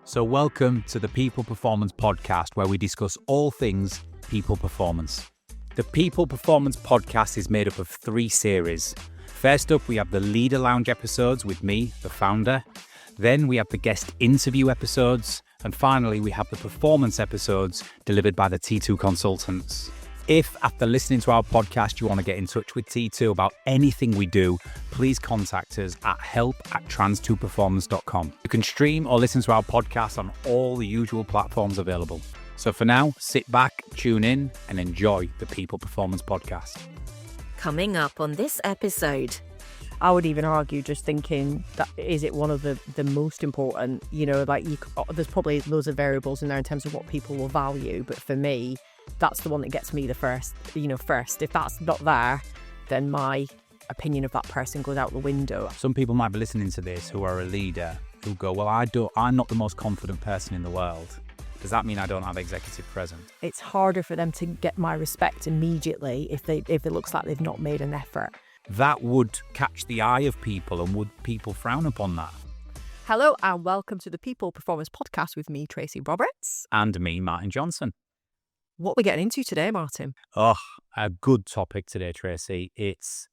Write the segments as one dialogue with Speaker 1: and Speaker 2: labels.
Speaker 1: So welcome to the People Performance Podcast, where we discuss all things people performance. The People Performance Podcast is made up of 3 series. First up, we have the Leader Lounge episodes with me, the founder. Then we have the guest interview episodes. And finally, we have the performance episodes delivered by the T2 consultants. If, after listening to our podcast, you want to get in touch with T2 about anything we do, please contact us at help@trans2performance.com. You can stream or listen to our podcast on all the usual platforms available. So for now, sit back, tune in, and enjoy the People Performance Podcast.
Speaker 2: Coming up on this episode.
Speaker 3: I would even argue, just thinking, that is it one of the most important, there's probably loads of variables in there in terms of what people will value. But for me, that's the one that gets me the first. If that's not there, then my opinion of that person goes out the window.
Speaker 1: Some people might be listening to this who are a leader who go, well, I'm not the most confident person in the world. Does that mean I don't have executive presence?
Speaker 3: It's harder for them to get my respect immediately if it looks like they've not made an effort.
Speaker 1: That would catch the eye of people, and would people frown upon that?
Speaker 3: Hello and welcome to the People Performance Podcast with me, Tracy Roberts.
Speaker 1: And me, Martin Johnson.
Speaker 3: What are we getting into today, Martin?
Speaker 1: Oh, a good topic today, Tracy. It's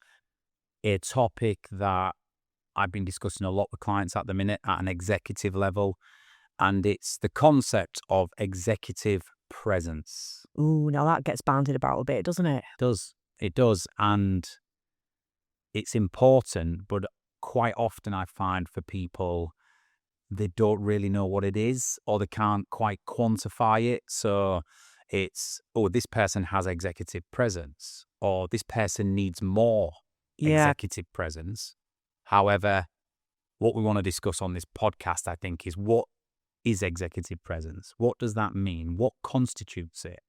Speaker 1: a topic that I've been discussing a lot with clients at the minute at an executive level, and it's the concept of executive presence.
Speaker 3: Ooh, now that gets bandied about a bit, doesn't it?
Speaker 1: It does, and it's important, but quite often I find for people, they don't really know what it is, or they can't quite quantify it. So it's, this person has executive presence, or this person needs more executive presence. However, what we want to discuss on this podcast, I think, is what is executive presence? What does that mean? What constitutes it?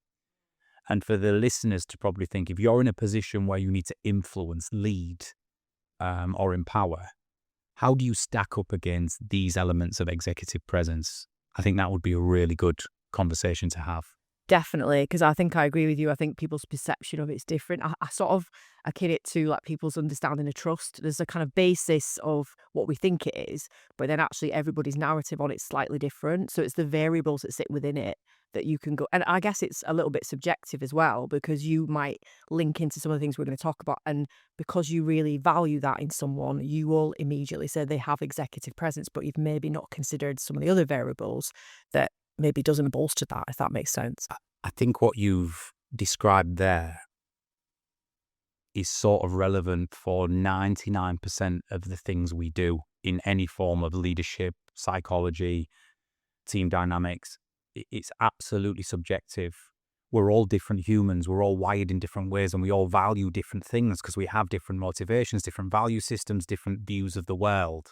Speaker 1: And for the listeners to probably think, if you're in a position where you need to influence, lead, or empower, how do you stack up against these elements of executive presence? I think that would be a really good conversation to have.
Speaker 3: Definitely, because I think I agree with you. I think people's perception of it's different. I akin it to like people's understanding of trust. There's a kind of basis of what we think it is, but then actually everybody's narrative on it's slightly different. So it's the variables that sit within it that you can go. And I guess it's a little bit subjective as well, because you might link into some of the things we're going to talk about. And because you really value that in someone, you will immediately say they have executive presence, but you've maybe not considered some of the other variables that maybe doesn't bolster that, if that makes sense.
Speaker 1: I think what you've described there is sort of relevant for 99% of the things we do in any form of leadership, psychology, team dynamics. It's absolutely subjective. We're all different humans. We're all wired in different ways, and we all value different things because we have different motivations, different value systems, different views of the world.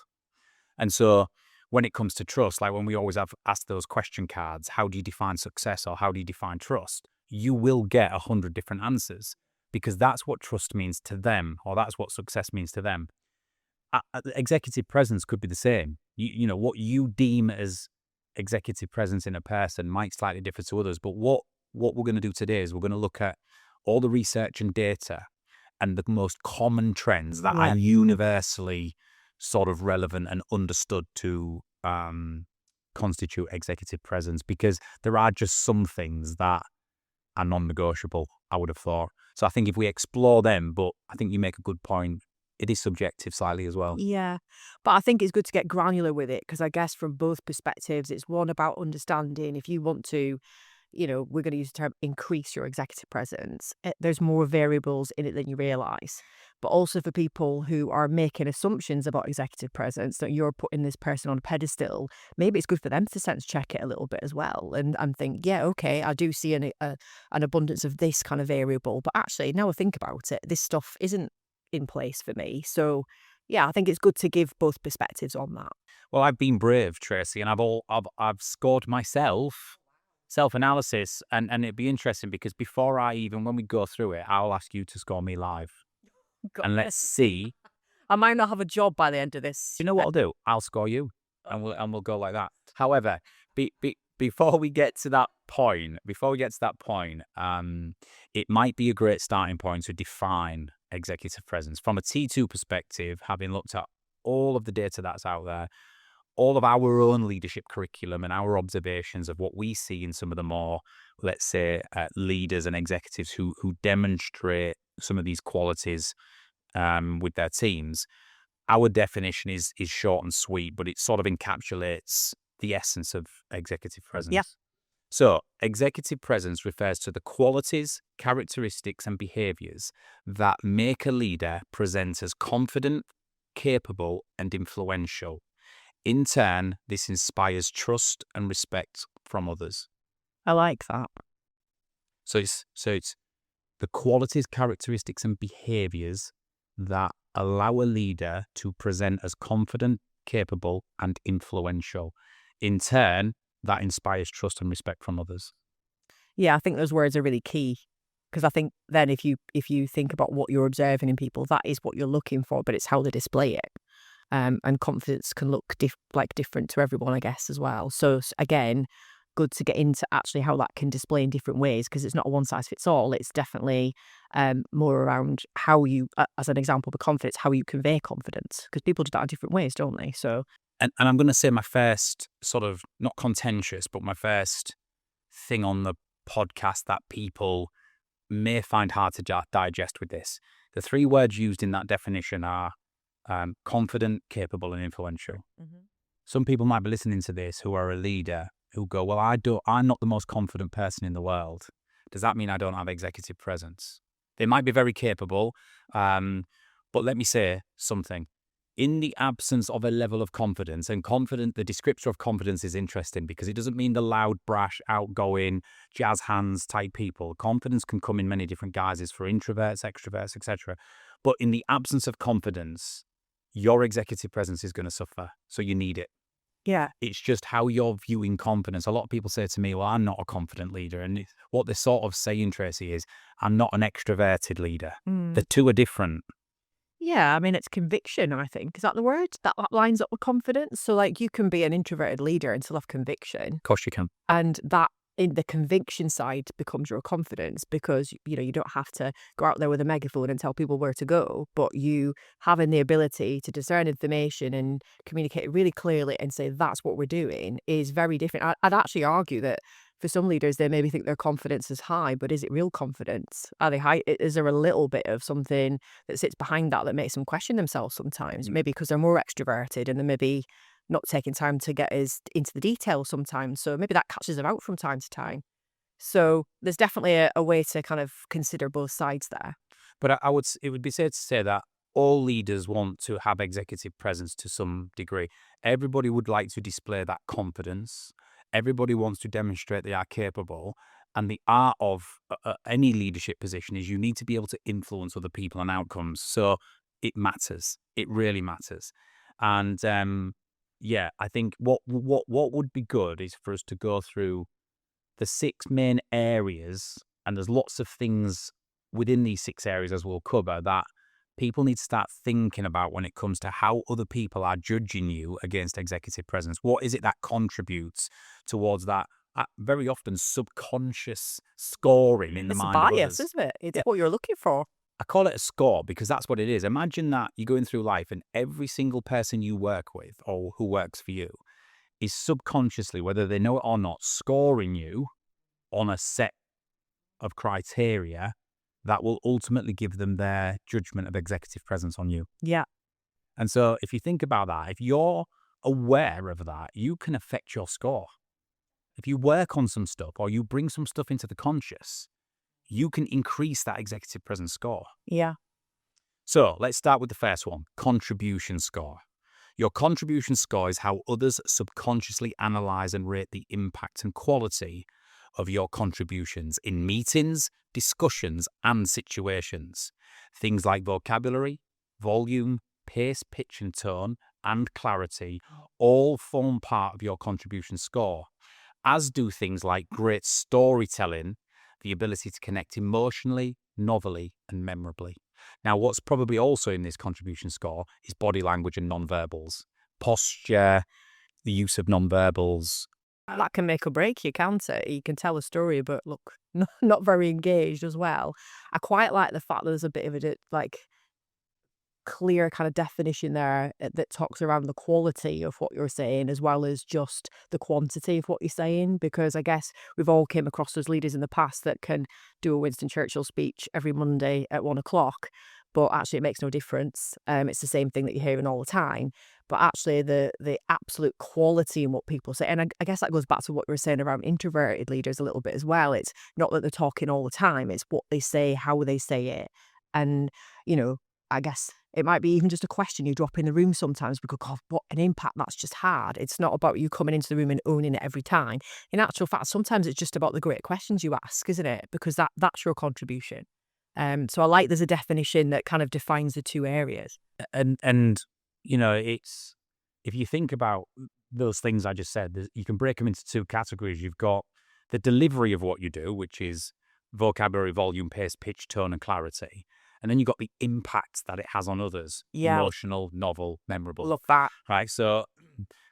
Speaker 1: And so when it comes to trust, like when we always have asked those question cards, how do you define success or how do you define trust? You will get 100 different answers because that's what trust means to them, or that's what success means to them. Executive presence could be the same. You know, what you deem as executive presence in a person might slightly differ to others, but what we're going to do today is we're going to look at all the research and data and the most common trends that are universally sort of relevant and understood to constitute executive presence, because there are just some things that are non-negotiable, I would have thought. So I think if we explore them, but I think you make a good point, it is subjective slightly as well.
Speaker 3: Yeah, but I think it's good to get granular with it, because I guess from both perspectives, it's one about understanding if you want to, we're going to use the term increase your executive presence. There's more variables in it than you realise. But also for people who are making assumptions about executive presence, that you're putting this person on a pedestal, maybe it's good for them to sense check it a little bit as well and think, yeah, okay, I do see an abundance of this kind of variable, but actually now I think about it, this stuff isn't in place for me. So yeah, I think it's good to give both perspectives on that.
Speaker 1: Well, I've been brave, Tracy, and I've scored myself self-analysis, and it'd be interesting because when we go through it, I'll ask you to score me live. And let's see.
Speaker 3: I might not have a job by the end of this.
Speaker 1: You know what I'll do? I'll score you, and we'll go like that. However, before we get to that point, it might be a great starting point to define executive presence from a T2 perspective, having looked at all of the data that's out there, all of our own leadership curriculum and our observations of what we see in some of the more, let's say, leaders and executives who demonstrate some of these qualities with their teams. Our definition is short and sweet, but it sort of encapsulates the essence of executive
Speaker 3: Yeah,
Speaker 1: presence. So, executive presence refers to the qualities, characteristics, and behaviors that make a leader present as confident, capable, and influential. In turn, this inspires trust and respect from others.
Speaker 3: I like that.
Speaker 1: So it's the qualities, characteristics, and behaviors that allow a leader to present as confident, capable, and influential. In turn, that inspires trust and respect from others.
Speaker 3: Yeah, I think those words are really key because I think then if you think about what you're observing in people, that is what you're looking for, but it's how they display it. And confidence can look different to everyone, I guess, as well. So again, good to get into actually how that can display in different ways because it's not a one size fits all. It's definitely more around how you, as an example, the confidence, how you convey confidence because people do that in different ways, don't they? So
Speaker 1: And I'm going to say my first sort of, not contentious, but my first thing on the podcast that people may find hard to digest with this. The three words used in that definition are confident, capable, and influential. Some people might be listening to this who are a leader who go, well, I'm not the most confident person in the world. Does that mean I don't have executive presence? They might be very capable, but let me say something. In the absence of a level of confidence, and the descriptor of confidence is interesting because it doesn't mean the loud, brash, outgoing, jazz hands type people. Confidence can come in many different guises for introverts, extroverts, etc. But in the absence of confidence, your executive presence is going to suffer. So you need it.
Speaker 3: yeah,
Speaker 1: It's just how you're viewing confidence. A lot of people say to me, well, I'm not a confident leader. And what they're sort of saying, Tracy, is I'm not an extroverted leader. The two are different.
Speaker 3: yeah, I mean, it's conviction, I think. Is that the word? That lines up with confidence. So, like, you can be an introverted leader and still have conviction.
Speaker 1: Of course you can.
Speaker 3: And that in the conviction side becomes your confidence because, you don't have to go out there with a megaphone and tell people where to go, but you having the ability to discern information and communicate really clearly and say, that's what we're doing is very different. I'd actually argue that for some leaders, they maybe think their confidence is high, but is it real confidence? Are they high? Is there a little bit of something that sits behind that makes them question themselves sometimes? Maybe because they're more extroverted and they're maybe not taking time to get as into the details sometimes. So maybe that catches them out from time to time. So there's definitely a way to kind of consider both sides there.
Speaker 1: But it would be safe to say that all leaders want to have executive presence to some degree. Everybody would like to display that confidence. Everybody wants to demonstrate they are capable. And the art of any leadership position is you need to be able to influence other people and outcomes. So it matters. It really matters. And yeah, I think what would be good is for us to go through the 6 main areas, and there's lots of things within these 6 areas, as we'll cover, that people need to start thinking about when it comes to how other people are judging you against executive presence. What is it that contributes towards that very often subconscious scoring in the
Speaker 3: It's a
Speaker 1: mind of
Speaker 3: bias,
Speaker 1: others?
Speaker 3: isn't it? It's
Speaker 1: Yeah.
Speaker 3: what you're looking for.
Speaker 1: I call it a score because that's what it is. Imagine that you're going through life and every single person you work with or who works for you is subconsciously, whether they know it or not, scoring you on a set of criteria that will ultimately give them their judgment of executive presence on you.
Speaker 3: Yeah.
Speaker 1: And so if you think about that, if you're aware of that, you can affect your score. If you work on some stuff or you bring some stuff into the conscious, you can increase that executive presence score.
Speaker 3: Yeah.
Speaker 1: So let's start with the first one, contribution score. Your contribution score is how others subconsciously analyze and rate the impact and quality of your contributions in meetings, discussions, and situations. Things like vocabulary, volume, pace, pitch, and tone, and clarity all form part of your contribution score, as do things like great storytelling, the ability to connect emotionally, novelly, and memorably. Now, what's probably also in this contribution score is body language and nonverbals, posture, the use of nonverbals.
Speaker 3: That can make or break you, can't it? You can tell a story, but look, not very engaged as well. I quite like the fact that there's a bit of a, like, clear kind of definition there that talks around the quality of what you're saying as well as just the quantity of what you're saying. Because I guess we've all came across those leaders in the past that can do a Winston Churchill speech every Monday at 1 o'clock, but actually it makes no difference. It's the same thing that you're hearing all the time. But actually the absolute quality in what people say, and I guess that goes back to what we were saying around introverted leaders a little bit as well. It's not that they're talking all the time, it's what they say, how they say it. And, you know, I guess it might be even just a question you drop in the room sometimes because, God, what an impact that's just had. It's not about you coming into the room and owning it every time. In actual fact, sometimes it's just about the great questions you ask, isn't it? Because that's your contribution. So I like there's a definition that kind of defines the two areas.
Speaker 1: And you know, it's, if you think about those things I just said, you can break them into two categories. You've got the delivery of what you do, which is vocabulary, volume, pace, pitch, tone, and clarity. And then you've got the impact that it has on others.
Speaker 3: Yeah.
Speaker 1: Emotional, novel, memorable.
Speaker 3: Love that.
Speaker 1: Right? So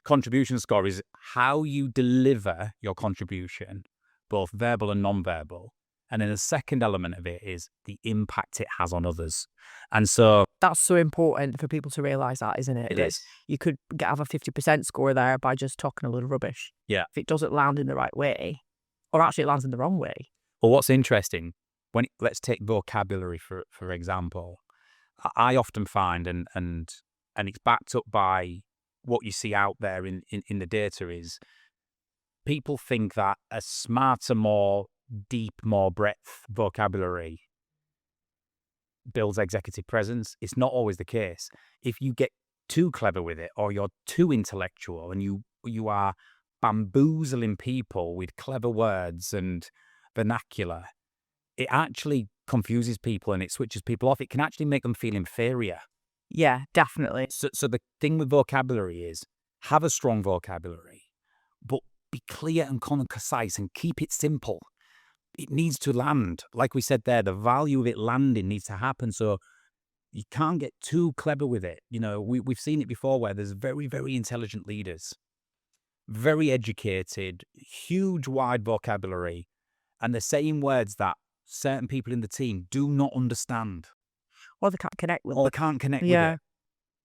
Speaker 1: contribution score is how you deliver your contribution, both verbal and non-verbal. And then the second element of it is the impact it has on others. And so
Speaker 3: That's so important for people to realise that, isn't it?
Speaker 1: it
Speaker 3: That
Speaker 1: is.
Speaker 3: you could have a 50% score there by just talking a little rubbish.
Speaker 1: Yeah.
Speaker 3: If it doesn't land in the right way, or actually it lands in the wrong way.
Speaker 1: Well, what's interesting, let's take vocabulary for example. I often find, and it's backed up by what you see out there in the data, is people think that a smarter, more deep, more breadth vocabulary builds executive presence. It's not always the case. If you get too clever with it, or you're too intellectual and you are bamboozling people with clever words and vernacular, it actually confuses people and it switches people off. It can actually make them feel inferior.
Speaker 3: Yeah, definitely.
Speaker 1: So the thing with vocabulary is have a strong vocabulary, but be clear and concise and keep it simple. It needs to land. Like we said there, the value of it landing needs to happen. So you can't get too clever with it. You know, we've seen it before where there's very, very intelligent leaders, very educated, huge, wide vocabulary, and they're saying words that certain people in the team do not understand.
Speaker 3: Well, they can't connect with
Speaker 1: Or
Speaker 3: it.
Speaker 1: they can't connect
Speaker 3: Yeah.
Speaker 1: with it.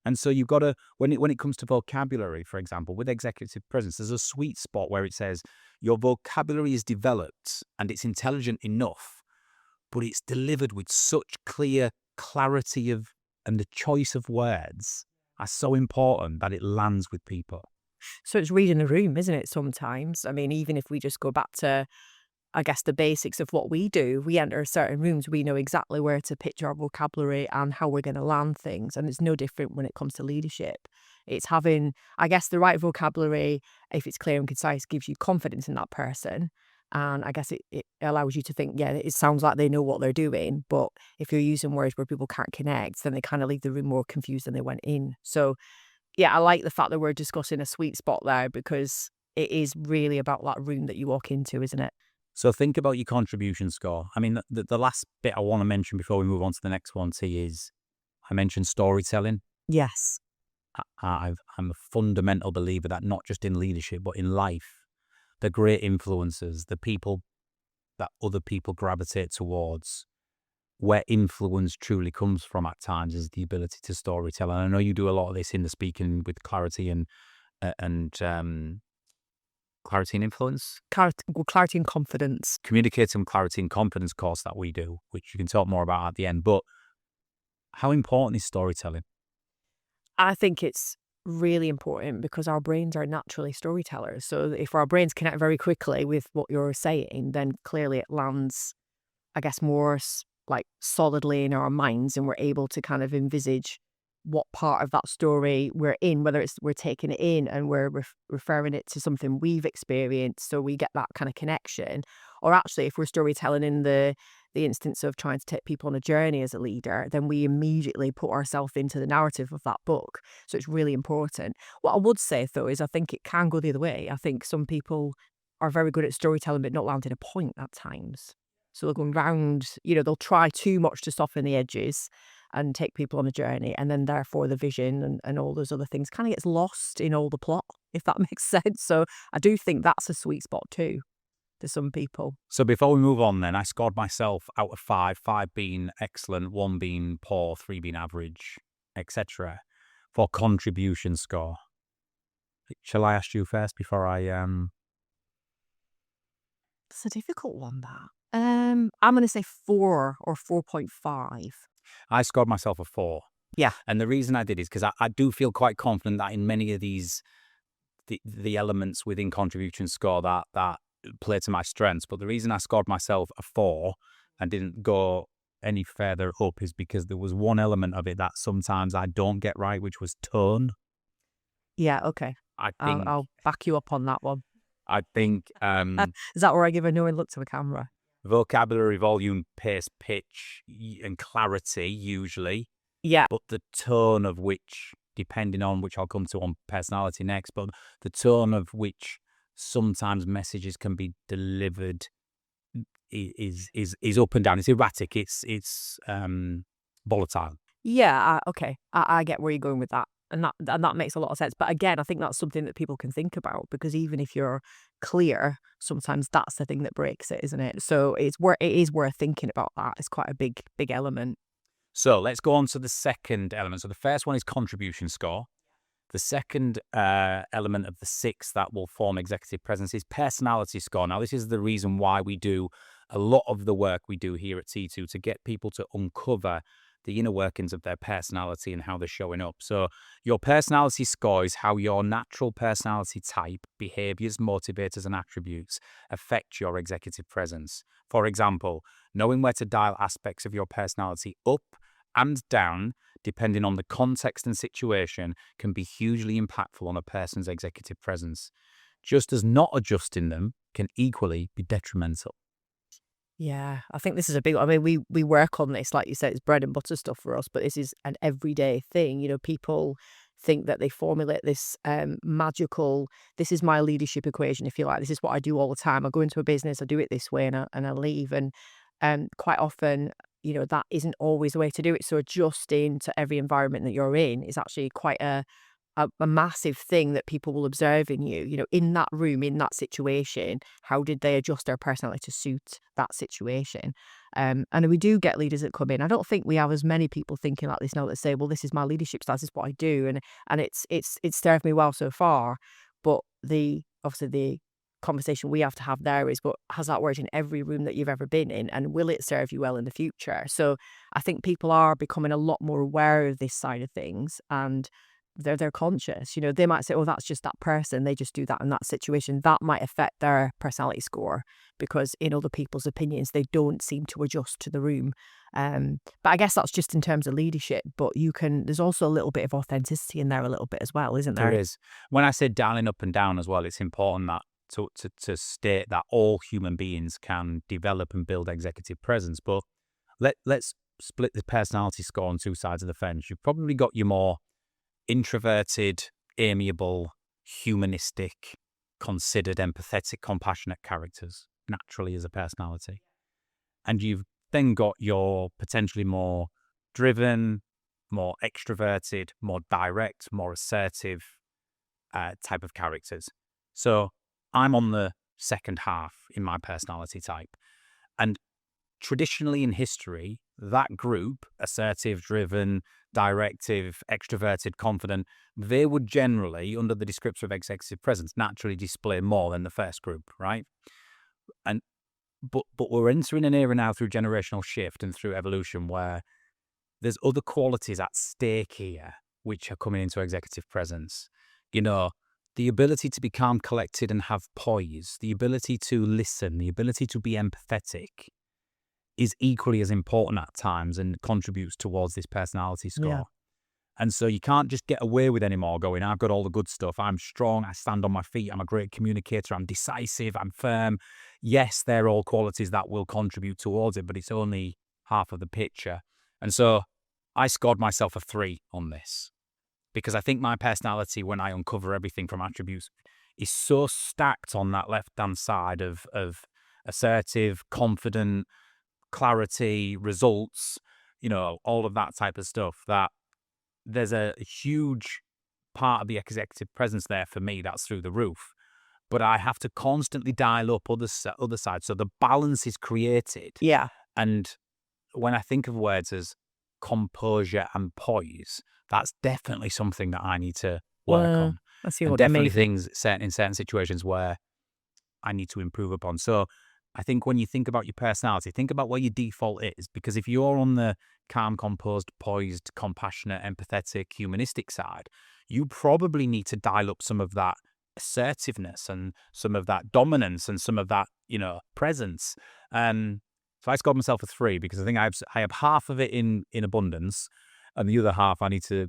Speaker 1: And so you've got to, when it comes to vocabulary, for example, with executive presence, there's a sweet spot where it says your vocabulary is developed and it's intelligent enough, but it's delivered with such clear clarity and the choice of words are so important that it lands with people.
Speaker 3: So it's reading the room, isn't it, sometimes? I mean, even if we just go back to, I guess, the basics of what we do, we enter certain rooms, we know exactly where to pitch our vocabulary and how we're going to land things. And it's no different when it comes to leadership. It's having, I guess, the right vocabulary, if it's clear and concise, gives you confidence in that person. And I guess it allows you to think, yeah, it sounds like they know what they're doing. But if you're using words where people can't connect, then they kind of leave the room more confused than they went in. So, yeah, I like the fact that we're discussing a sweet spot there because it is really about that room that you walk into, isn't it?
Speaker 1: So think about your contribution score. I mean, the last bit I want to mention before we move on to the next one, T, is I mentioned storytelling.
Speaker 3: Yes.
Speaker 1: I'm a fundamental believer that not just in leadership, but in life, the great influencers, the people that other people gravitate towards, where influence truly comes from at times is the ability to storytell. And I know you do a lot of this in the speaking with clarity and clarity and influence.
Speaker 3: Clarity and confidence.
Speaker 1: Communicating clarity and confidence course that we do, which you can talk more about at the end. But how important is storytelling?
Speaker 3: I think it's really important because our brains are naturally storytellers. So if our brains connect very quickly with what you're saying, then clearly it lands, I guess, more like solidly in our minds, and we're able to kind of envisage what part of that story we're in, whether it's we're taking it in and we're referring it to something we've experienced, so we get that kind of connection. Or actually, if we're storytelling in the instance of trying to take people on a journey as a leader, then we immediately put ourselves into the narrative of that book. So it's really important. What I would say, though, is I think it can go the other way. I think some people are very good at storytelling but not landing a point at times. So they'll go round, they'll try too much to soften the edges and take people on a journey. And then therefore the vision and all those other things kind of gets lost in all the plot, if that makes sense. So I do think that's a sweet spot too to some people.
Speaker 1: So before we move on then, I scored myself out of 5 being excellent, 1 being poor, 3 being average. etc. for contribution score. Shall I ask you first before I
Speaker 3: It's a difficult one, that. I'm going to say 4 or 4.5.
Speaker 1: I scored myself a 4.
Speaker 3: Yeah.
Speaker 1: And the reason I did is because I do feel quite confident that in many of these the elements within contribution score that play to my strengths. But the reason I scored myself a 4 and didn't go any further up is because there was one element of it that sometimes I don't get right, which was tone.
Speaker 3: Yeah, okay.
Speaker 1: I
Speaker 3: I'll
Speaker 1: think
Speaker 3: I'll back you up on that one.
Speaker 1: I think
Speaker 3: Is that where I give a knowing look to the camera?
Speaker 1: vocabulary, volume, pace, pitch, and clarity usually,
Speaker 3: Yeah.
Speaker 1: but the tone of which, depending on which I'll come to on personality next, but the tone of which sometimes messages can be delivered is up and down. It's erratic. It's volatile.
Speaker 3: Yeah, okay. I get where you're going with that. And that makes a lot of sense. But again, I think that's something that people can think about, because even if you're clear, sometimes that's the thing that breaks it, isn't it? So it is worth thinking about that. It's quite a big element.
Speaker 1: So let's go on to the second element. So the first one is contribution score. The second element of the 6 that will form executive presence is personality score. Now, this is the reason why we do a lot of the work we do here at T2 to get people to uncover the inner workings of their personality and how they're showing up. So your personality score is how your natural personality type, behaviours, motivators and attributes affect your executive presence. For example, knowing where to dial aspects of your personality up and down, depending on the context and situation, can be hugely impactful on a person's executive presence, just as not adjusting them can equally be detrimental.
Speaker 3: Yeah, I think this is a big. I mean, we work on this, like you said, it's bread and butter stuff for us, but this is an everyday thing. People think that they formulate this magical. This is my leadership equation, if you like. This is what I do all the time. I go into a business, I do it this way, and I leave. And quite often, that isn't always the way to do it. So adjusting to every environment that you're in is actually quite a massive thing that people will observe in you. In that room, in that situation, how did they adjust their personality to suit that situation? And we do get leaders that come in. I don't think we have as many people thinking like this now that say, well, this is my leadership style, this is what I do, and it's served me well so far. But obviously the conversation we have to have there is, but has that worked in every room that you've ever been in, and will it serve you well in the future? So I think people are becoming a lot more aware of this side of things, and they're conscious. They might say, oh, that's just that person, they just do that in that situation. That might affect their personality score, because in other people's opinions they don't seem to adjust to the room. But I guess that's just in terms of leadership, but there's also a little bit of authenticity in there a little bit as well, isn't there?
Speaker 1: There is. When I say dialing up and down as well, it's important that to state that all human beings can develop and build executive presence. But let's split the personality score on 2 sides of the fence. You've probably got your more introverted, amiable, humanistic, considered, empathetic, compassionate characters naturally as a personality. And you've then got your potentially more driven, more extroverted, more direct, more assertive type of characters. So I'm on the second half in my personality type. And traditionally in history, that group, assertive, driven, directive, extroverted, confident, they would generally, under the descriptor of executive presence, naturally display more than the first group, right? But we're entering an era now through generational shift and through evolution where there's other qualities at stake here which are coming into executive presence. The ability to be calm, collected, and have poise, the ability to listen, the ability to be empathetic is equally as important at times and contributes towards this personality score.
Speaker 3: Yeah.
Speaker 1: And so you can't just get away with anymore going, I've got all the good stuff. I'm strong. I stand on my feet. I'm a great communicator. I'm decisive. I'm firm. Yes, they're all qualities that will contribute towards it, but it's only half of the picture. And so I scored myself a 3 on this because I think my personality, when I uncover everything from attributes, is so stacked on that left-hand side of assertive, confident, clarity, results, all of that type of stuff, that there's a huge part of the executive presence there for me that's through the roof. But I have to constantly dial up other sides. So the balance is created.
Speaker 3: Yeah.
Speaker 1: And when I think of words as composure and poise, That's definitely something that I need to work
Speaker 3: Well,
Speaker 1: on,
Speaker 3: I see
Speaker 1: and
Speaker 3: what you
Speaker 1: definitely
Speaker 3: mean.
Speaker 1: things in certain situations where I need to improve upon. So I think when you think about your personality, think about what your default is, because if you're on the calm, composed, poised, compassionate, empathetic, humanistic side, you probably need to dial up some of that assertiveness and some of that dominance and some of that, presence. So I scored myself a 3 because I think I have half of it in abundance, and the other half I need to,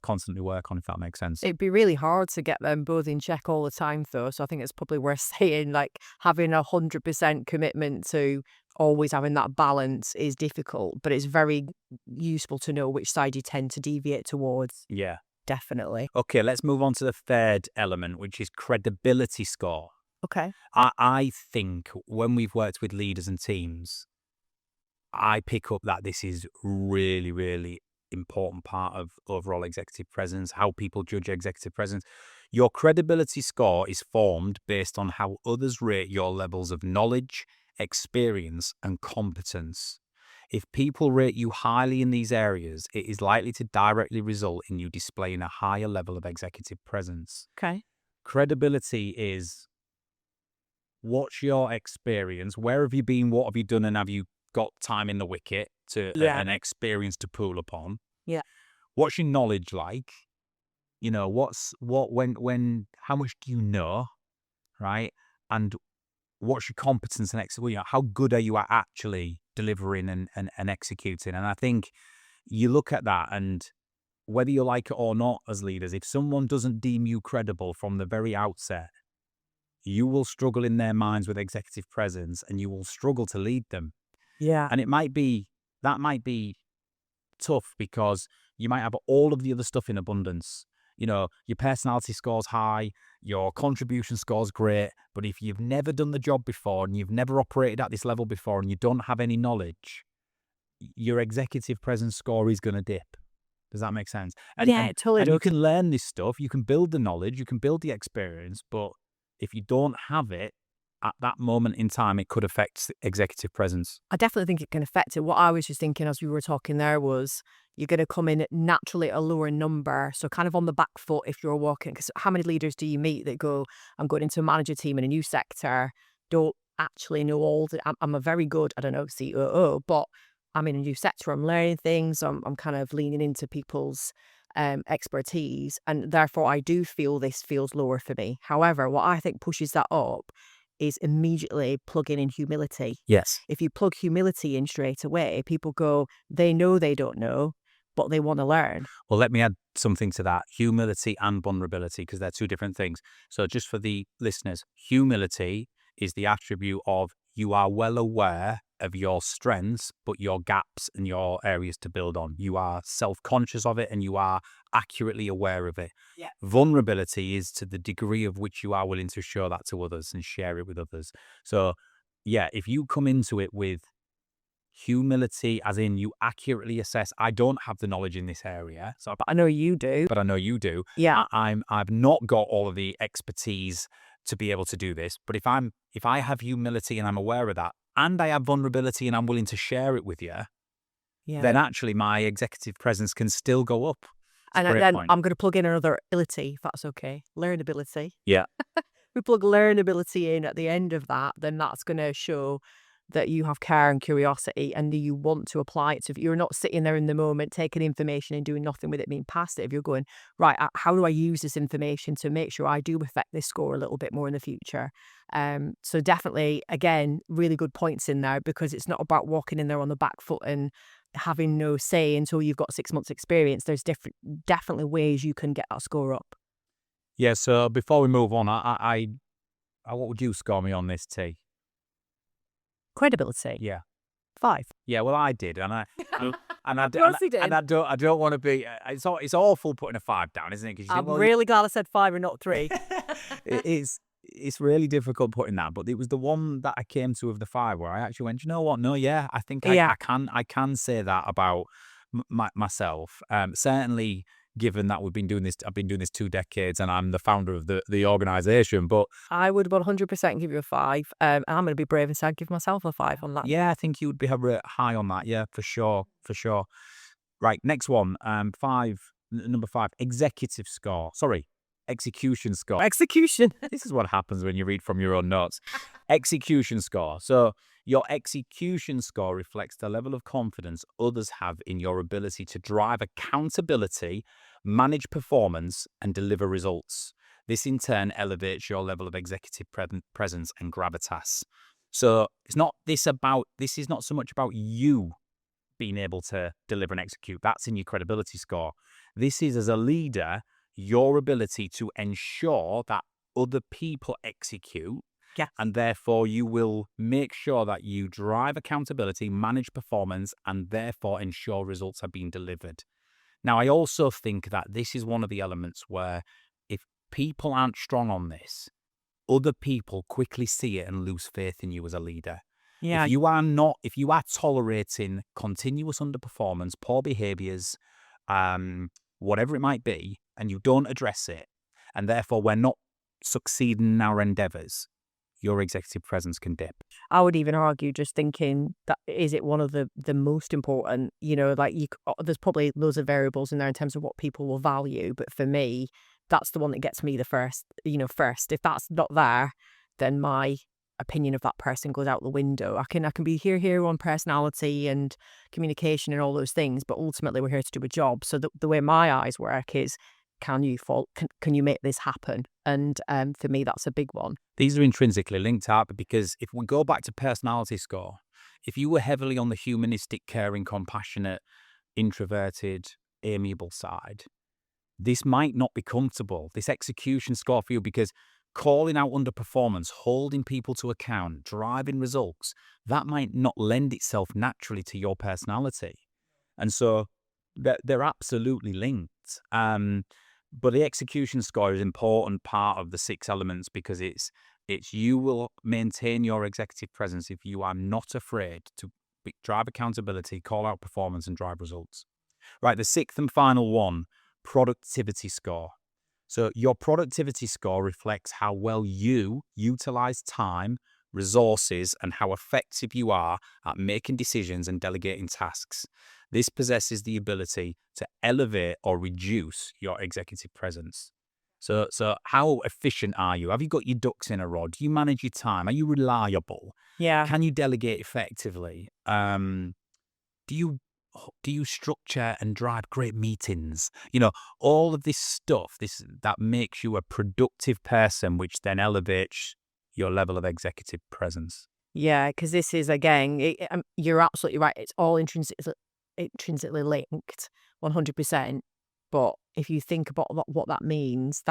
Speaker 1: constantly work on, if that makes sense.
Speaker 3: It'd be really hard to get them both in check all the time, though. So I think it's probably worth saying, like, having 100% commitment to always having that balance is difficult, but it's very useful to know which side you tend to deviate towards.
Speaker 1: Yeah.
Speaker 3: Definitely.
Speaker 1: Okay, let's move on to the third element, which is credibility score.
Speaker 3: Okay.
Speaker 1: I think when we've worked with leaders and teams, I pick up that this is really, really important part of overall executive presence, how people judge executive presence. Your credibility score is formed based on how others rate your levels of knowledge, experience, and competence. If people rate you highly in these areas, it is likely to directly result in you displaying a higher level of executive presence.
Speaker 3: Okay.
Speaker 1: Credibility is, what's your experience? Where have you been? What have you done? And have you got time in the wicket to
Speaker 3: Yeah.
Speaker 1: an experience to pull upon?
Speaker 3: Yeah.
Speaker 1: What's your knowledge like? How much do you know, right? And what's your competence and how good are you at actually delivering and executing? And I think you look at that, and whether you like it or not as leaders, if someone doesn't deem you credible from the very outset, you will struggle in their minds with executive presence, and you will struggle to lead them.
Speaker 3: Yeah.
Speaker 1: And that might be tough because you might have all of the other stuff in abundance. Your personality score's high, your contribution score's great, but if you've never done the job before and you've never operated at this level before and you don't have any knowledge, your executive presence score is going to dip. Does that make sense? And,
Speaker 3: Yeah,
Speaker 1: and,
Speaker 3: it totally
Speaker 1: and you
Speaker 3: does.
Speaker 1: can learn this stuff, you can build the knowledge, you can build the experience, but if you don't have it at that moment in time, it could affect executive presence.
Speaker 3: I definitely think it can affect it. What I was just thinking as we were talking there was you're going to come in naturally at a lower number. So kind of on the back foot if you're walking, because how many leaders do you meet that go, I'm going into a manager team in a new sector, don't actually know I'm a very good, I don't know, COO, but I'm in a new sector, I'm learning things, I'm kind of leaning into people's expertise. And therefore I do feel this feels lower for me. However, what I think pushes that up is immediately plugging in humility.
Speaker 1: Yes.
Speaker 3: If you plug humility in straight away, people go, they know they don't know, but they want to learn.
Speaker 1: Well, let me add something to that. Humility and vulnerability, because they're two different things. So just for the listeners, humility is the attribute of you are well aware of your strengths, but your gaps and your areas to build on. You are self-conscious of it and you are accurately aware of it.
Speaker 3: Yeah.
Speaker 1: Vulnerability is to the degree of which you are willing to show that to others and share it with others. So yeah, if you come into it with humility, as in you accurately assess, I don't have the knowledge in this area, so
Speaker 3: But I know you do.
Speaker 1: but I know you do.
Speaker 3: Yeah.
Speaker 1: I've not got all of the expertise to be able to do this. But if I have humility and I'm aware of that, and I have vulnerability and I'm willing to share it with you,
Speaker 3: Yeah.
Speaker 1: then actually my executive presence can still go up. It's a
Speaker 3: And
Speaker 1: great
Speaker 3: then
Speaker 1: point.
Speaker 3: I'm going to plug in another ability, if that's okay. Learnability.
Speaker 1: Yeah.
Speaker 3: We plug learnability in at the end of that, then that's going to show that you have care and curiosity and that you want to apply it. So if you're not sitting there in the moment, taking information and doing nothing with it, being passive, you're going, right, how do I use this information to make sure I do affect this score a little bit more in the future? So definitely, again, really good points in there because it's not about walking in there on the back foot and having no say until you've got 6 months experience. There's definitely ways you can get that score up.
Speaker 1: Yeah. So before we move on, what would you score me on this, T?
Speaker 3: Credibility.
Speaker 1: Yeah.
Speaker 3: 5.
Speaker 1: Yeah, well, I did, and I
Speaker 3: Of course he did.
Speaker 1: and I don't want to be. It's awful putting a 5 down, isn't it? Because
Speaker 3: I'm really glad I said 5 and not 3.
Speaker 1: it's really difficult putting that, but it was the one that I came to of the 5 where I actually went, you know what? No, yeah, I think
Speaker 3: Yeah.
Speaker 1: I can say that about myself. Certainly, given that I've been doing this 2 decades, and I'm the founder of the organization. But
Speaker 3: I would 100% give you a 5. And I'm going to be brave and say I'd give myself a 5 on that.
Speaker 1: yeah, I think you would be high on that. Yeah, for sure, for sure. Right, next one. 5. Number 5, executive score. Sorry, execution score.
Speaker 3: Execution.
Speaker 1: This is what happens when you read from your own notes. Execution score. So your execution score reflects the level of confidence others have in your ability to drive accountability, manage performance, and deliver results. This in turn elevates your level of executive presence and gravitas. So this is not so much about you being able to deliver and execute. That's in your credibility score. This is, as a leader, your ability to ensure that other people execute.
Speaker 3: Yes.
Speaker 1: And therefore, you will make sure that you drive accountability, manage performance, and therefore ensure results are being delivered. Now, I also think that this is one of the elements where if people aren't strong on this, other people quickly see it and lose faith in you as a leader.
Speaker 3: Yeah.
Speaker 1: If you are tolerating continuous underperformance, poor behaviours, whatever it might be, and you don't address it, and therefore we're not succeeding in our endeavours, your executive presence can dip.
Speaker 3: I would even argue, just thinking, that is it one of the most important, like there's probably loads of variables in there in terms of what people will value. But for me, that's the one that gets me the first. If that's not there, then my opinion of that person goes out the window. I can be here on personality and communication and all those things, but ultimately we're here to do a job. So the way my eyes work is, can you make this happen? And for me, that's a big one.
Speaker 1: These are intrinsically linked up, because if we go back to personality score, if you were heavily on the humanistic, caring, compassionate, introverted, amiable side, this might not be comfortable, this execution score for you, because calling out underperformance, holding people to account, driving results, that might not lend itself naturally to your personality. And so they're absolutely linked. But the execution score is an important part of the 6 elements, because it's you will maintain your executive presence if you are not afraid to drive accountability, call out performance, and drive results. Right, the 6th and final one, productivity score. So your productivity score reflects how well you utilize time, resources, and how effective you are at making decisions and delegating tasks. This possesses the ability to elevate or reduce your executive presence. So how efficient are you? Have you got your ducks in a row? Do you manage your time? Are you reliable?
Speaker 3: Yeah.
Speaker 1: Can you delegate effectively? Do you structure and drive great meetings? All of this stuff, that makes you a productive person, which then elevates your level of executive presence.
Speaker 3: Yeah, because this is, again, you're absolutely right. It's all intrinsically linked, 100%. But if you think about what that means,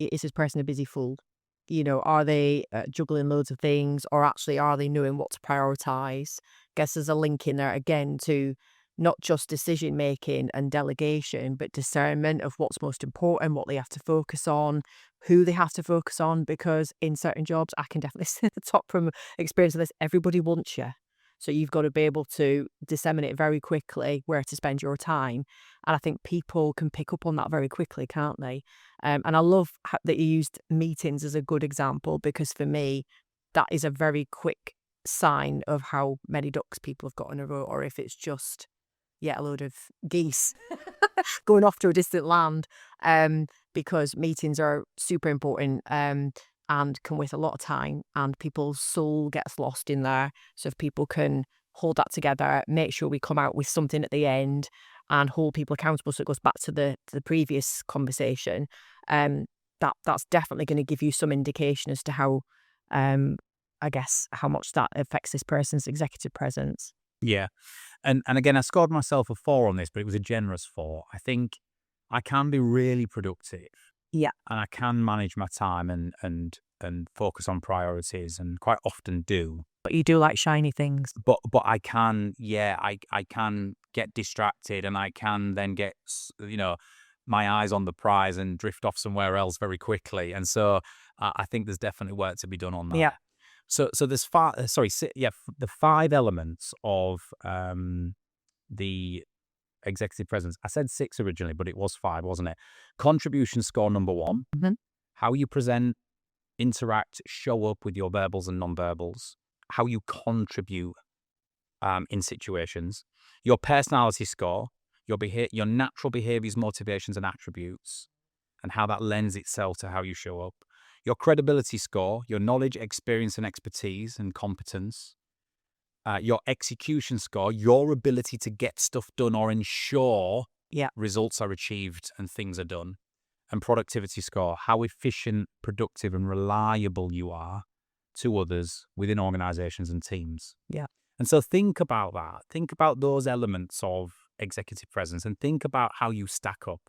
Speaker 3: is this person a busy fool? Are they juggling loads of things, or actually are they knowing what to prioritize? Guess there's a link in there again to not just decision making and delegation, but discernment of what's most important, what they have to focus on, who they have to focus on. Because in certain jobs, I can definitely say at the top from experience of this, everybody wants you. So you've got to be able to disseminate very quickly where to spend your time. And I think people can pick up on that very quickly, can't they? And I love that you used meetings as a good example, because for me, that is a very quick sign of how many ducks people have got in a row, or if it's just, a load of geese going off to a distant land. Because meetings are super important. And can waste a lot of time, and people's soul gets lost in there. So if people can hold that together, make sure we come out with something at the end, and hold people accountable, so it goes back to the previous conversation, that's definitely going to give you some indication as to how, I guess, how much that affects this person's executive presence.
Speaker 1: Yeah. And again, I scored myself a 4 on this, but it was a generous 4. I think I can be really productive.
Speaker 3: Yeah.
Speaker 1: And I can manage my time and focus on priorities, and quite often do.
Speaker 3: But you do like shiny things.
Speaker 1: But I can, I can get distracted, and I can then get, my eyes on the prize and drift off somewhere else very quickly. And so I think there's definitely work to be done on that.
Speaker 3: Yeah.
Speaker 1: So there's the 5 elements of the executive presence. I said 6 originally, but it was 5, wasn't it? Contribution score number 1.
Speaker 3: Mm-hmm.
Speaker 1: How you present, interact, show up with your verbals and non-verbals. How you contribute in situations. Your personality score. your natural behaviours, motivations, and attributes, and how that lends itself to how you show up. Your credibility score, your knowledge, experience, and expertise and competence. Your execution score, your ability to get stuff done or ensure
Speaker 3: Yeah.
Speaker 1: results are achieved and things are done. And productivity score, how efficient, productive, and reliable you are to others within organizations and teams.
Speaker 3: Yeah.
Speaker 1: And so think about that. Think about those elements of executive presence and think about how you stack up.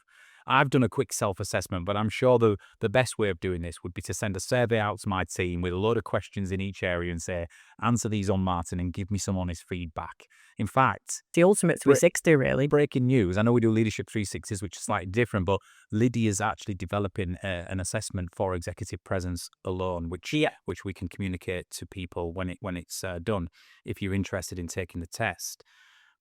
Speaker 1: I've done a quick self-assessment, but I'm sure the best way of doing this would be to send a survey out to my team with a load of questions in each area and say, answer these on Martin and give me some honest feedback. In fact,
Speaker 3: The ultimate 360, really.
Speaker 1: breaking news, I know we do Leadership 360s, which is slightly different, but Lydia's actually developing an assessment for executive presence alone, which we can communicate to people when it's done, if you're interested in taking the test.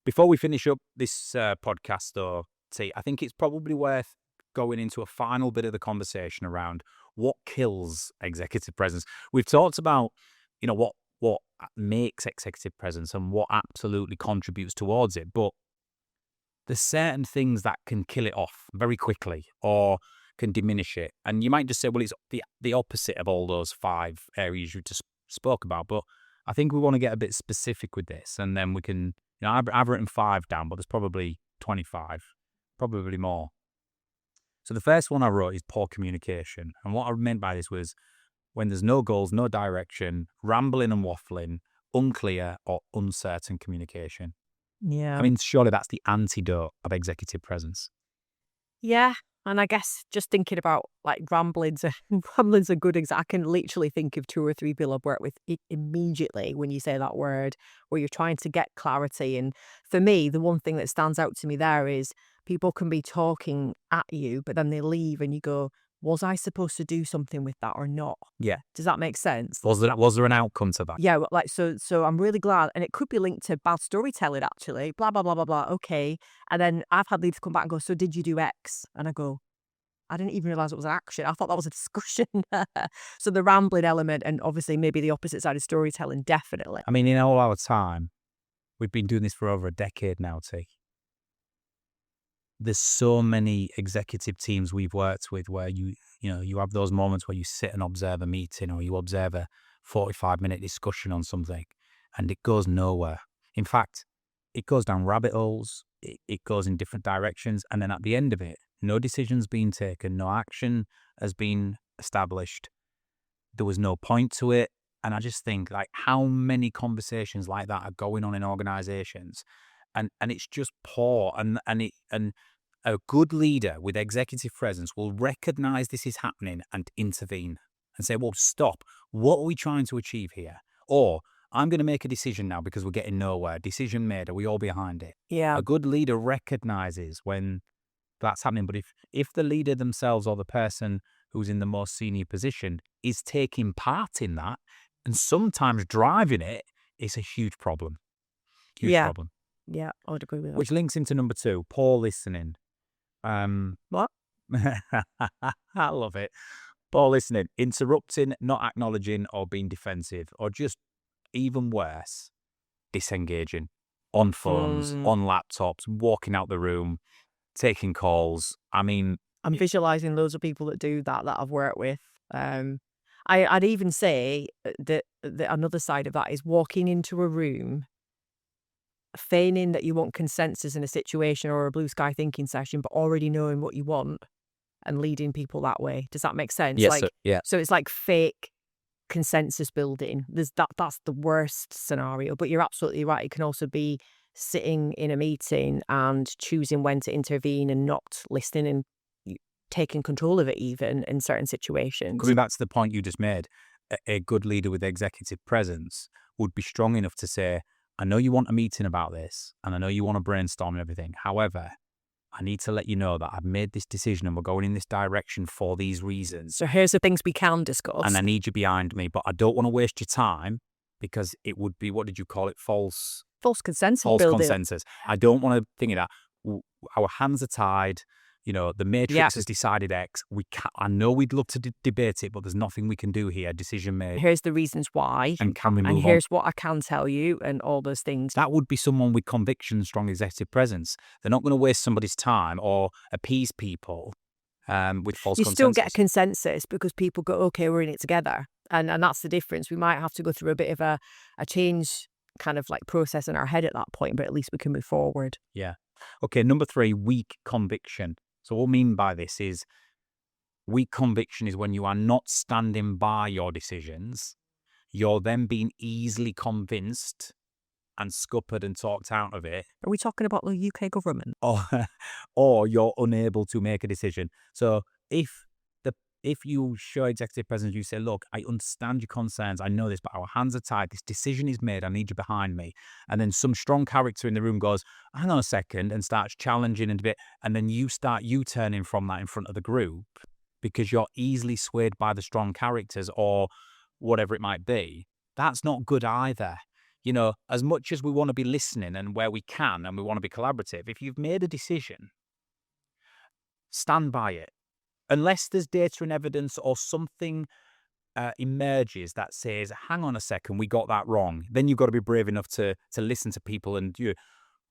Speaker 1: Before we finish up this podcast, though, T, I think it's probably worth going into a final bit of the conversation around what kills executive presence. We've talked about, what makes executive presence and what absolutely contributes towards it, but there's certain things that can kill it off very quickly or can diminish it. And you might just say, well, it's the opposite of all those 5 areas you just spoke about. But I think we want to get a bit specific with this, and then we can, I've written 5 down, but there's probably 25, probably more. So the first one I wrote is poor communication. And what I meant by this was when there's no goals, no direction, rambling and waffling, unclear or uncertain communication.
Speaker 3: Yeah.
Speaker 1: I mean, surely that's the antidote of executive presence.
Speaker 3: Yeah. And I guess just thinking about like ramblings are good. I can literally think of 2 or 3 people I've worked with immediately when you say that word, where you're trying to get clarity. And for me, the one thing that stands out to me there is people can be talking at you, but then they leave and you go, was I supposed to do something with that or not?
Speaker 1: Yeah.
Speaker 3: Does that make sense?
Speaker 1: Was there an outcome to that?
Speaker 3: Yeah, like so I'm really glad, and it could be linked to bad storytelling actually, blah, blah, blah, blah, blah, okay. And then I've had leaders come back and go, so did you do X? And I go, I didn't even realise it was an action. I thought that was a discussion. So the rambling element and obviously maybe the opposite side of storytelling, definitely.
Speaker 1: I mean, in all our time, we've been doing this for over a decade now, T. There's so many executive teams we've worked with where you have those moments where you sit and observe a meeting or you observe a 45-minute discussion on something and it goes nowhere. In fact, it goes down rabbit holes, it goes in different directions, and then at the end of it, no decision's been taken, no action has been established. There was no point to it. And I just think, like, how many conversations like that are going on in organizations? And it's just poor. And a good leader with executive presence will recognize this is happening and intervene and say, well, stop. What are we trying to achieve here? Or I'm going to make a decision now because we're getting nowhere. Decision made. Are we all behind it?
Speaker 3: Yeah.
Speaker 1: A good leader recognizes when that's happening. But if the leader themselves or the person who's in the most senior position is taking part in that and sometimes driving it, it's a huge problem. Huge problem.
Speaker 3: Yeah, I would agree with that.
Speaker 1: Which links into number 2, poor listening.
Speaker 3: What?
Speaker 1: I love it. Poor listening, interrupting, not acknowledging, or being defensive, or just even worse, disengaging on phones, on laptops, walking out the room, taking calls. I mean,
Speaker 3: I'm visualizing loads of people that do that I've worked with. I'd even say that another side of that is walking into a room, feigning that you want consensus in a situation or a blue sky thinking session, but already knowing what you want and leading people that way. Does that make sense?
Speaker 1: yes, yeah.
Speaker 3: So it's like fake consensus building. That's the worst scenario. But you're absolutely right. It can also be sitting in a meeting and choosing when to intervene and not listening and taking control of it even in certain situations.
Speaker 1: Coming back to the point you just made, a good leader with executive presence would be strong enough to say, I know you want a meeting about this and I know you want to brainstorm and everything. However, I need to let you know that I've made this decision and we're going in this direction for these reasons.
Speaker 3: So here's the things we can discuss.
Speaker 1: And I need you behind me, but I don't want to waste your time because it would be, what did you call it? False
Speaker 3: consensus
Speaker 1: false
Speaker 3: building.
Speaker 1: consensus. I don't want to think of that. Our hands are tied. The
Speaker 3: Yeah.
Speaker 1: Matrix has decided X. I know we'd love to debate it, but there's nothing we can do here. Decision made.
Speaker 3: Here's the reasons why,
Speaker 1: And can we
Speaker 3: and
Speaker 1: move on?
Speaker 3: here's what I can tell you, and all those things.
Speaker 1: That would be someone with conviction and strong executive presence. They're not going to waste somebody's time or appease people with false
Speaker 3: You still get a
Speaker 1: consensus.
Speaker 3: consensus because people go, okay, we're in it together. And that's the difference. We might have to go through a bit of a change kind of like process in our head at that point, but at least we can move forward.
Speaker 1: Yeah. Okay, number 3, weak conviction. So what I mean by this is weak conviction is when you are not standing by your decisions. You're then being easily convinced and scuppered and talked out of it,
Speaker 3: Are we talking about the UK government?
Speaker 1: or or you're unable to make a decision. So if you show executive presence, you say, look, I understand your concerns, I know this, but our hands are tied, this decision is made, I need you behind me. And then some strong character in the room goes, hang on a second, and starts challenging and a bit, and then you start U-turning from that in front of the group because you're easily swayed by the strong characters or whatever it might be. That's not good either. As much as we want to be listening and where we can and we want to be collaborative, if you've made a decision, stand by it. Unless there's data and evidence or something emerges that says, hang on a second, we got that wrong, then you've got to be brave enough to listen to people.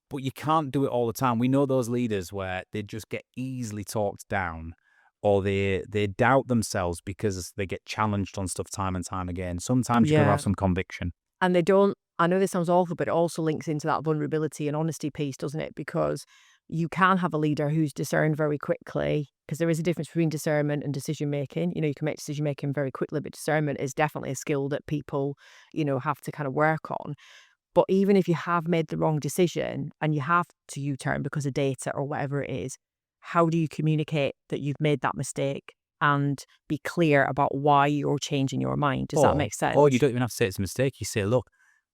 Speaker 1: But you can't do it all the time. We know those leaders where they just get easily talked down, or they doubt themselves because they get challenged on stuff time and time again. Sometimes you've got to have some conviction.
Speaker 3: And they don't, I know this sounds awful, but it also links into that vulnerability and honesty piece, doesn't it? Because you can have a leader who's discerned very quickly, because there is a difference between discernment and decision making. You can make decision making very quickly, but discernment is definitely a skill that people, have to kind of work on. But even if you have made the wrong decision and you have to U-turn because of data or whatever it is, how do you communicate that you've made that mistake and be clear about why you're changing your mind? Does that make sense?
Speaker 1: Or you don't even have to say it's a mistake. You say, look,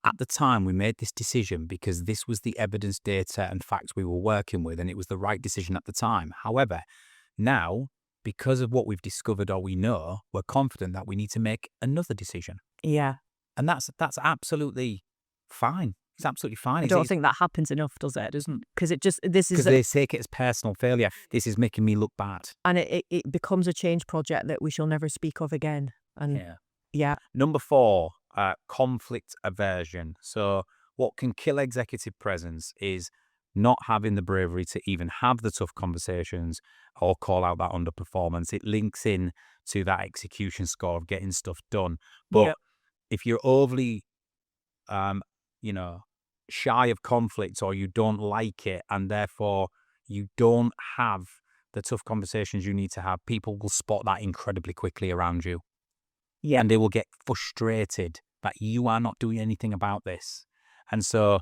Speaker 1: at the time we made this decision because this was the evidence, data and facts we were working with, and it was the right decision at the time. However, now, because of what we've discovered or we know, we're confident that we need to make another decision.
Speaker 3: Yeah.
Speaker 1: And that's absolutely fine. It's absolutely fine.
Speaker 3: I don't think that happens enough, does it?
Speaker 1: Doesn't.
Speaker 3: Because
Speaker 1: Because they take it as personal failure. This is making me look bad.
Speaker 3: And it becomes a change project that we shall never speak of again. And yeah.
Speaker 1: Number 4, conflict aversion. So what can kill executive presence is not having the bravery to even have the tough conversations or call out that underperformance. It links in to that execution score of getting stuff done. But if you're overly, shy of conflict, or you don't like it, and therefore you don't have the tough conversations you need to have, people will spot that incredibly quickly around you. Yeah. And they will get frustrated that you are not doing anything about this. And so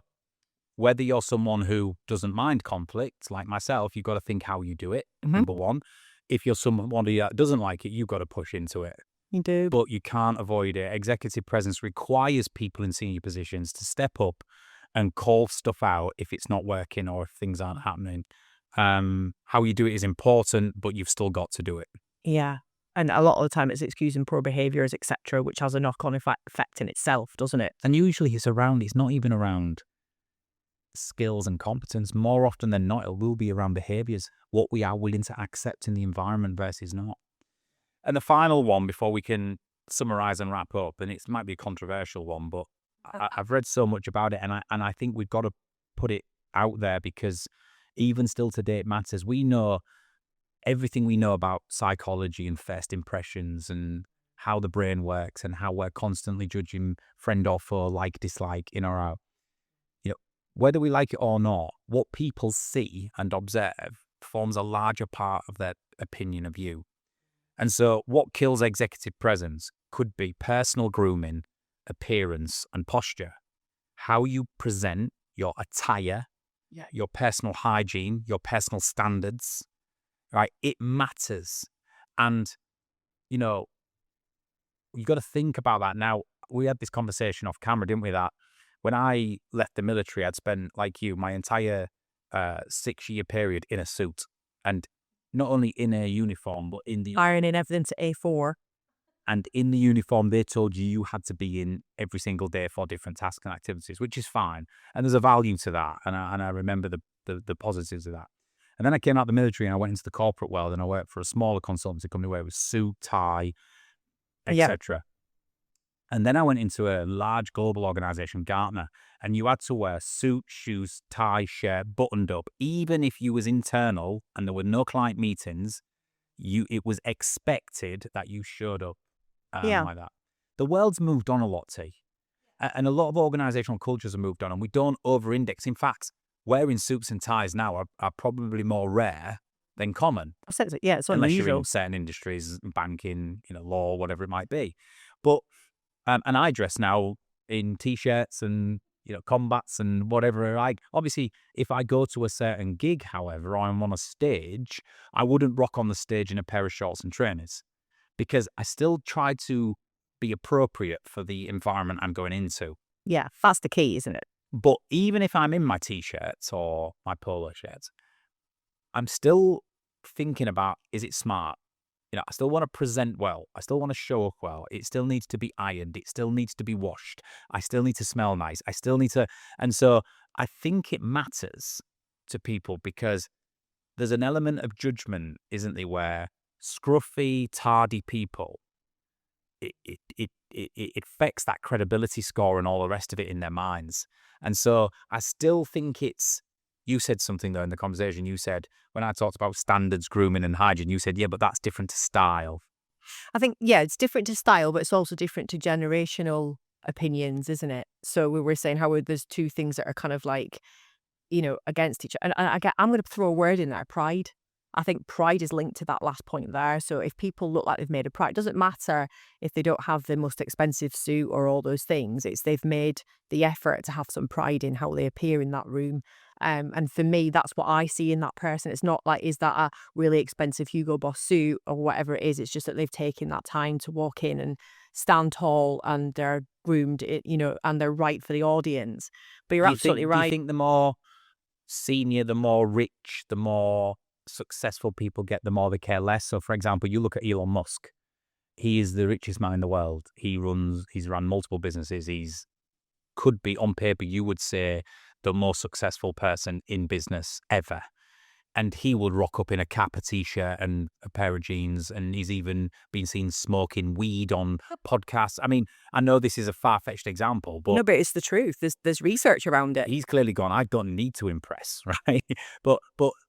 Speaker 1: whether you're someone who doesn't mind conflict, like myself, you've got to think how you do it, number 1. If you're somebody that doesn't like it, you've got to push into it.
Speaker 3: You do.
Speaker 1: But you can't avoid it. Executive presence requires people in senior positions to step up and call stuff out if it's not working or if things aren't happening. How you do it is important, but you've still got to do it.
Speaker 3: Yeah. And a lot of the time it's excusing poor behaviours, etc., which has a knock-on effect in itself, doesn't it?
Speaker 1: And usually it's not even around skills and competence. More often than not, it will be around behaviours, what we are willing to accept in the environment versus not. And the final one, before we can summarise and wrap up, and it might be a controversial one, but I've read so much about it, and I think we've got to put it out there because even still today it matters. We know everything we know about psychology and first impressions and how the brain works and how we're constantly judging friend or foe, like, dislike, in or out. Whether we like it or not, what people see and observe forms a larger part of their opinion of you. And so what kills executive presence could be personal grooming, appearance and posture. How you present, your attire, your personal hygiene, your personal standards, right? It matters. And, you've got to think about that. Now, we had this conversation off camera, didn't we, that when I left the military, I'd spent, like you, my entire 6-year period in a suit. And not only in a uniform, but in the
Speaker 3: ironing evidence at A4.
Speaker 1: And in the uniform, they told you had to be in every single day for different tasks and activities, which is fine. And there's a value to that. And I remember the positives of that. And then I came out of the military and I went into the corporate world and I worked for a smaller consultancy company where it was suit, tie,
Speaker 3: Yeah.
Speaker 1: etc. And then I went into a large global organization, Gartner, and you had to wear suit, shoes, tie, shirt, buttoned up. Even if you was internal and there were no client meetings, it was expected that you showed up
Speaker 3: Yeah.
Speaker 1: like that. The world's moved on a lot, T. And a lot of organizational cultures have moved on, and we don't over-index. In fact, wearing suits and ties now are probably more rare than common,
Speaker 3: Yeah, it's
Speaker 1: unless you're in
Speaker 3: unusual.
Speaker 1: certain industries, banking, law, whatever it might be. But and I dress now in t-shirts and combats and whatever. Obviously, if I go to a certain gig, however, or I'm on a stage, I wouldn't rock on the stage in a pair of shorts and trainers because I still try to be appropriate for the environment I'm going into.
Speaker 3: Yeah, that's the key, isn't it?
Speaker 1: But even if I'm in my t-shirts or my polo shirts, I'm still thinking about, is it smart? I still want to present well. I still want to show up well. It still needs to be ironed. It still needs to be washed. I still need to smell nice. I still need to. And so I think it matters to people because there's an element of judgment, isn't there, where scruffy, tardy people, it affects that credibility score and all the rest of it in their minds. And so I still think you said something though in the conversation. You said, when I talked about standards, grooming and hygiene, you said, yeah, but that's different to style.
Speaker 3: I think, yeah, it's different to style, but it's also different to generational opinions, isn't it? So we were saying how there's two things that are kind of like, against each other. And I'm going to throw a word in there, pride. I think pride is linked to that last point there. So if people look like they've made a pride, it doesn't matter if they don't have the most expensive suit or all those things. It's they've made the effort to have some pride in how they appear in that room. And for me, that's what I see in that person. It's not like, is that a really expensive Hugo Boss suit or whatever it is? It's just that they've taken that time to walk in and stand tall and they're groomed, and they're right for the audience. But you're absolutely right.
Speaker 1: Do you think the more senior, the more rich, the more successful people get, the more they care less? So, for example, you look at Elon Musk. He is the richest man in the world. He's run multiple businesses. He's could be, on paper, you would say, the most successful person in business ever. And he would rock up in a cap, a t-shirt and a pair of jeans. And he's even been seen smoking weed on podcasts. I mean, I know this is a far-fetched example, but
Speaker 3: No, but it's the truth. There's research around it.
Speaker 1: he's clearly gone, I don't need to impress, right? But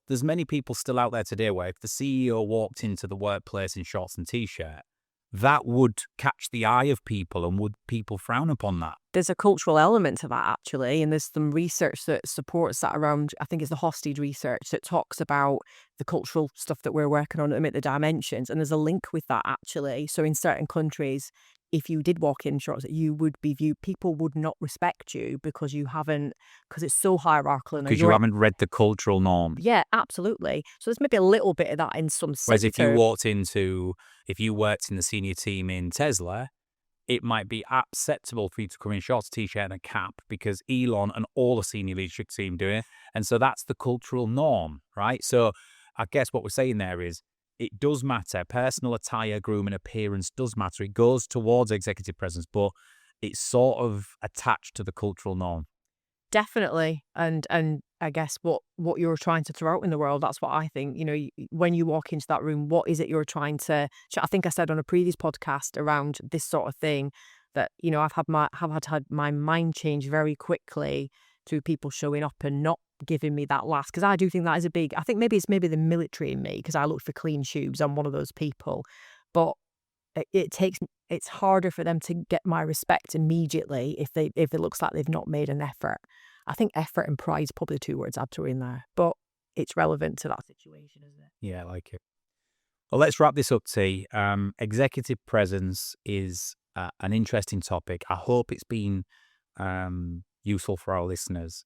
Speaker 1: there's many people still out there today where if the CEO walked into the workplace in shorts and t-shirt, that would catch the eye of people, and would people frown upon that?
Speaker 3: There's a cultural element to that, actually, and there's some research that supports that around, I think it's the Hosted research that talks about the cultural stuff that we're working on at the minute, the dimensions, and there's a link with that, actually. So in certain countries, if you did walk in shorts, you would be viewed, people would not respect you because it's so hierarchical.
Speaker 1: Because you haven't read the cultural norm.
Speaker 3: Yeah, absolutely. So there's maybe a little bit of that in some
Speaker 1: Whereas if you worked in the senior team in Tesla, it might be acceptable for you to come in shorts, t-shirt and a cap because Elon and all the senior leadership team do it. And so that's the cultural norm, right? So I guess what we're saying there is it does matter. Personal attire, grooming, appearance does matter. It goes towards executive presence, but it's sort of attached to the cultural norm.
Speaker 3: Definitely. And I guess what you're trying to throw out in the world, that's what I think. When you walk into that room, what is it you're trying to I think I said on a previous podcast around this sort of thing that, I've had my mind change very quickly through people showing up and not giving me that last, because I do think that is I think maybe it's the military in me, because I look for clean shoes. I'm one of those people. But it's harder for them to get my respect immediately if it looks like they've not made an effort. I think effort and pride is probably the two words I'd throw in there, but it's relevant to that situation, isn't it?
Speaker 1: Yeah, I like it. Well, let's wrap this up, T. Executive presence is an interesting topic. I hope it's been useful for our listeners.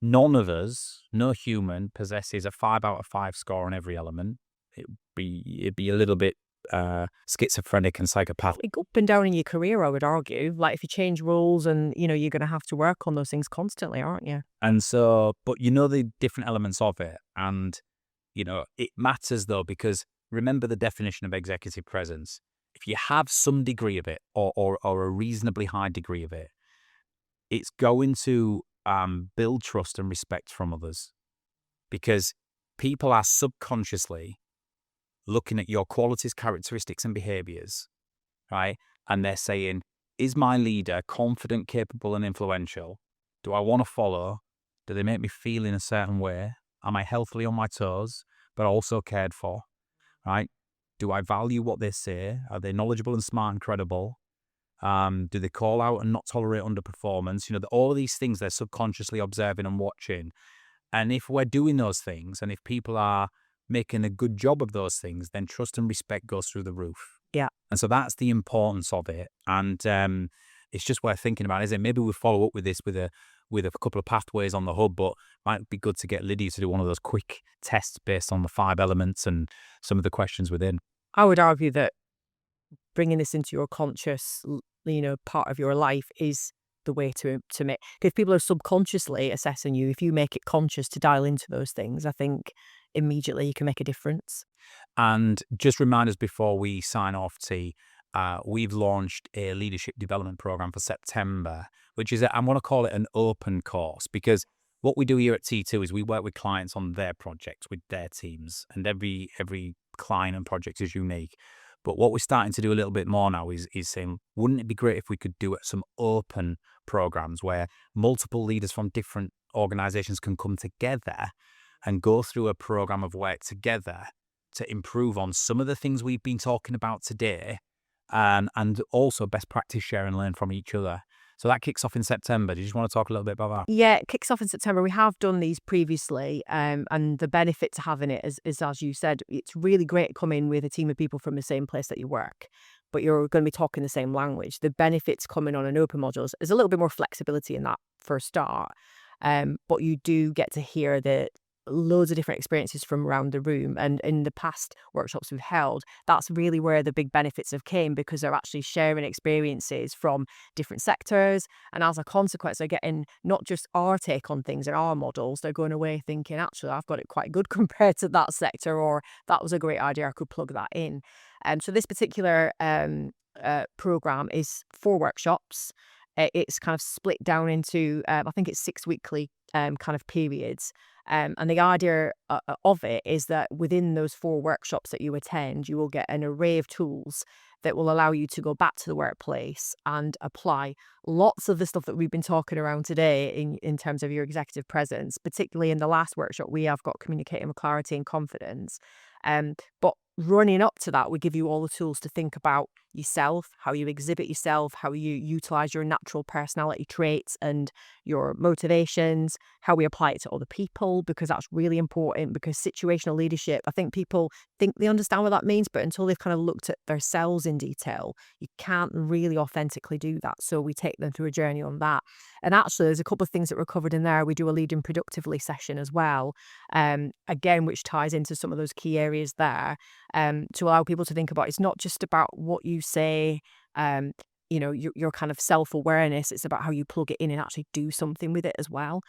Speaker 1: None of us, no human, possesses a 5 out of 5 score on every element. It'd be a little bit schizophrenic and psychopathic.
Speaker 3: Up and down in your career, I would argue. Like if you change roles and, you're going to have to work on those things constantly, aren't you?
Speaker 1: And so, but the different elements of it. And, it matters though, because remember the definition of executive presence. If you have some degree of it or a reasonably high degree of it, it's going to build trust and respect from others. because people are subconsciously looking at your qualities, characteristics, and behaviors, right? And they're saying, is my leader confident, capable, and influential? Do I want to follow? Do they make me feel in a certain way? Am I healthily on my toes, but also cared for, right? Do I value what they say? Are they knowledgeable and smart and credible? Do they call out and not tolerate underperformance? All of these things they're subconsciously observing and watching. And if we're doing those things, and if people are making a good job of those things, then trust and respect goes through the roof.
Speaker 3: Yeah.
Speaker 1: And so that's the importance of it. And it's just worth thinking about, isn't it? Maybe we'll follow up with this with a couple of pathways on the hub, but might be good to get Lydia to do one of those quick tests based on the 5 elements and some of the questions within.
Speaker 3: I would argue that bringing this into your conscious, part of your life is the way to make. If people are subconsciously assessing you, if you make it conscious to dial into those things, I think immediately you can make a difference.
Speaker 1: And just remind us before we sign off, T, we've launched a leadership development program for September, which is, I'm going to call it an open course, because what we do here at T2 is we work with clients on their projects with their teams, and every client and project is unique. But what we're starting to do a little bit more now is saying, wouldn't it be great if we could do some open programs where multiple leaders from different organizations can come together and go through a program of work together to improve on some of the things we've been talking about today, and also best practice share and learn from each other. So that kicks off in September. Do you just want to talk a little bit about that?
Speaker 3: Yeah, it kicks off in September. We have done these previously, and the benefit to having it is, as you said, it's really great to come in with a team of people from the same place that you work, but you're going to be talking the same language. The benefits coming on an open module is a little bit more flexibility in that for a start, but you do get to hear loads of different experiences from around the room. And in the past workshops we've held, that's really where the big benefits have came, because they're actually sharing experiences from different sectors, and as a consequence they're getting not just our take on things and our models, they're going away thinking, actually I've got it quite good compared to that sector, or that was a great idea, I could plug that in. So this particular program is 4 workshops. It's kind of split down into I think it's 6 weekly kind of periods. And the idea of it is that within those 4 workshops that you attend, you will get an array of tools that will allow you to go back to the workplace and apply lots of the stuff that we've been talking around today in terms of your executive presence. Particularly in the last workshop, we have got communicating with clarity and confidence. But running up to that, we give you all the tools to think about yourself, how you exhibit yourself, how you utilize your natural personality traits and your motivations, how we apply it to other people, because that's really important. Because situational leadership, I think people think they understand what that means, but until they've kind of looked at themselves in detail, you can't really authentically do that. So we take them through a journey on that. And actually, there's a couple of things that were covered in there. We do a leading productively session as well, again, which ties into some of those key areas there, to allow people to think about, it's not just about what you say, your kind of self-awareness. It's about how you plug it in and actually do something with it as well.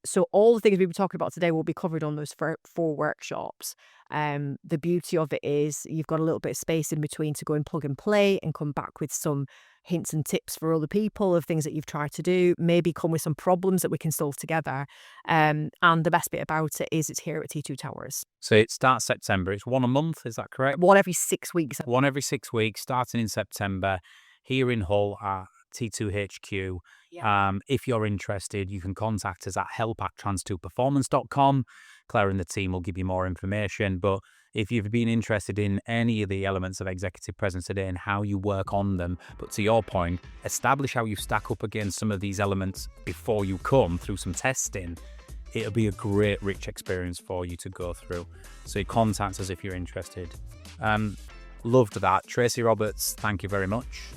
Speaker 3: So all the things we've been talking about today will be covered on those 4 workshops. The beauty of it is you've got a little bit of space in between to go and plug and play and come back with some hints and tips for other people of things that you've tried to do, maybe come with some problems that we can solve together. And the best bit about it is it's here at T2 Towers.
Speaker 1: So it starts September. It's 1 a month, is that correct?
Speaker 3: 1 every 6 weeks.
Speaker 1: 1 every 6 weeks, starting in September, here in Hull at T2 HQ.
Speaker 3: Yeah.
Speaker 1: If you're interested, you can contact us at help@trans2performance.com. Claire and the team will give you more information. But if you've been interested in any of the elements of executive presence today and how you work on them, but to your point, establish how you stack up against some of these elements before you come through some testing, it'll be a great, rich experience for you to go through. So contact us if you're interested. Loved that. Tracy Roberts, thank you very much.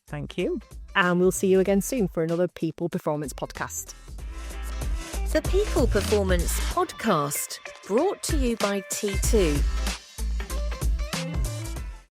Speaker 3: Thank you. And we'll see you again soon for another People Performance podcast.
Speaker 2: The People Performance Podcast, brought to you by T2.